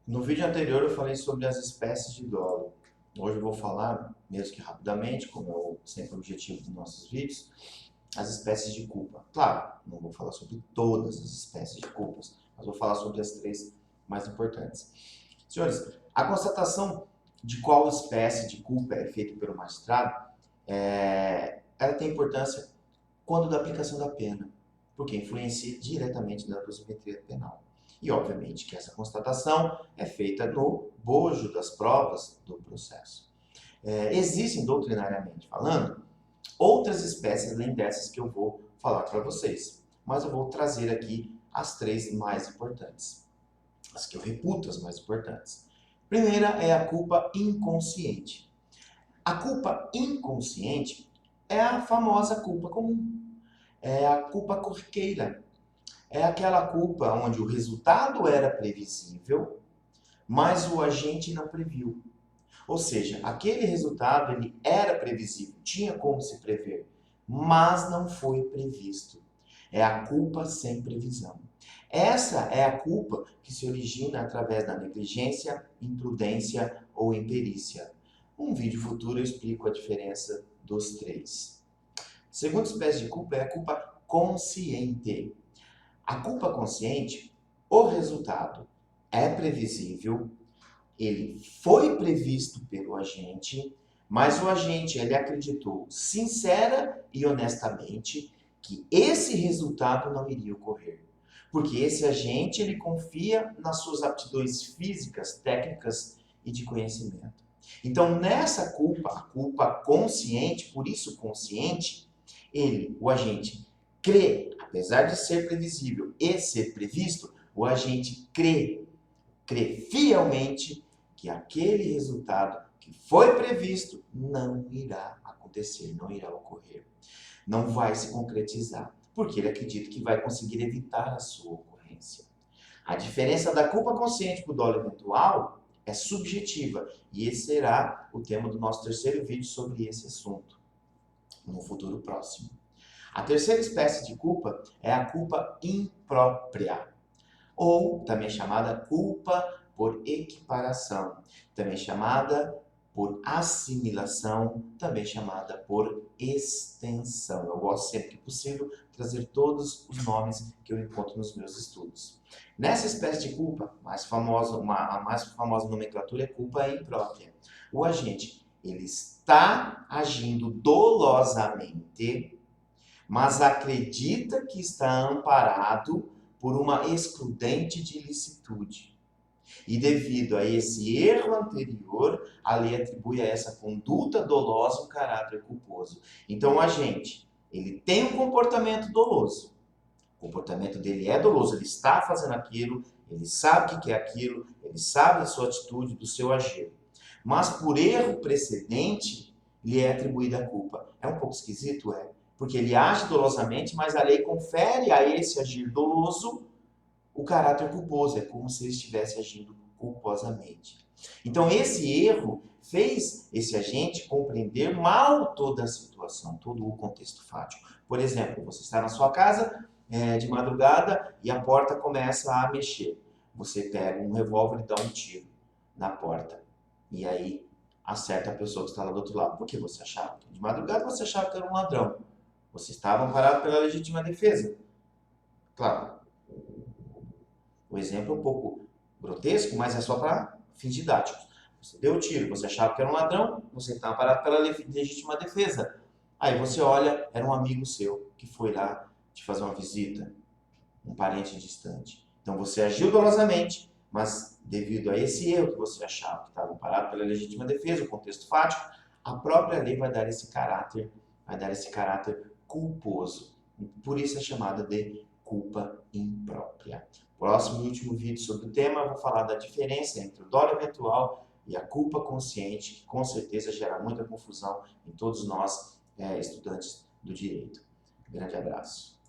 No vídeo anterior eu falei sobre as espécies de dolo. Hoje eu vou falar, mesmo que rapidamente, como é sempre o objetivo dos nossos vídeos, as espécies de culpa. Claro, não vou falar sobre todas as espécies de culpas, mas vou falar sobre as três mais importantes. Senhores, a constatação de qual espécie de culpa é feita pelo magistrado, ela tem importância quando da aplicação da pena, porque influencia diretamente na dosimetria penal. E, obviamente, que essa constatação é feita no bojo das provas do processo. Existem, doutrinariamente falando, outras espécies além dessas que eu vou falar para vocês, mas eu vou trazer aqui as três mais importantes, as que eu reputo as mais importantes. Primeira é a culpa inconsciente. A culpa inconsciente é a famosa culpa comum, é a culpa corriqueira. É aquela culpa onde o resultado era previsível, mas o agente não previu. Ou seja, aquele resultado ele era previsível, tinha como se prever, mas não foi previsto. É a culpa sem previsão. Essa é a culpa que se origina através da negligência, imprudência ou imperícia. Um vídeo futuro eu explico a diferença dos três. Segunda espécie de culpa é a culpa consciente. A culpa consciente, o resultado é previsível, ele foi previsto pelo agente, mas o agente ele acreditou sincera e honestamente que esse resultado não iria ocorrer. Porque esse agente ele confia nas suas aptidões físicas, técnicas e de conhecimento. Então, nessa culpa, a culpa consciente, por isso consciente, o agente, crê, apesar de ser previsível e ser previsto, o agente crê fielmente que aquele resultado que foi previsto não irá acontecer, não irá ocorrer. Não vai se concretizar, porque ele acredita que vai conseguir evitar a sua ocorrência. A diferença da culpa consciente para o dolo eventual é subjetiva, e esse será o tema do nosso terceiro vídeo sobre esse assunto, no futuro próximo. A terceira espécie de culpa é a culpa imprópria, ou também chamada culpa por equiparação, também chamada por assimilação, também chamada por extensão. Eu gosto sempre que possível trazer todos os nomes que eu encontro nos meus estudos. Nessa espécie de culpa, a mais famosa nomenclatura é culpa imprópria. O agente, ele está agindo dolosamente, mas acredita que está amparado por uma excludente de ilicitude. E devido a esse erro anterior, a lei atribui a essa conduta dolosa um caráter culposo. Então, o agente, ele tem um comportamento doloso. O comportamento dele é doloso, ele está fazendo aquilo, ele sabe o que é aquilo, ele sabe da sua atitude, do seu agir. Mas por erro precedente, lhe é atribuída a culpa. É um pouco esquisito, é? Porque ele age dolosamente, mas a lei confere a esse agir doloso o caráter culposo. É como se ele estivesse agindo culposamente. Então, esse erro fez esse agente compreender mal toda a situação, todo o contexto fático. Por exemplo, você está na sua casa de madrugada e a porta começa a mexer. Você pega um revólver e dá um tiro na porta. E aí acerta a pessoa que está lá do outro lado. Por que você achava? De madrugada você achava que era um ladrão. Você estava amparado pela legítima defesa. Claro, o exemplo é um pouco grotesco, mas é só para fins didáticos. Você deu o tiro, você achava que era um ladrão, você está amparado pela legítima defesa. Aí você olha, era um amigo seu que foi lá te fazer uma visita, um parente distante. Então você agiu dolosamente, mas devido a esse erro que você achava que estava amparado pela legítima defesa, o contexto fático, a própria lei vai dar esse caráter culposo. Por isso é chamada de culpa imprópria. Próximo e último vídeo sobre o tema, eu vou falar da diferença entre o dolo eventual e a culpa consciente, que com certeza gera muita confusão em todos nós, estudantes do direito. Grande abraço.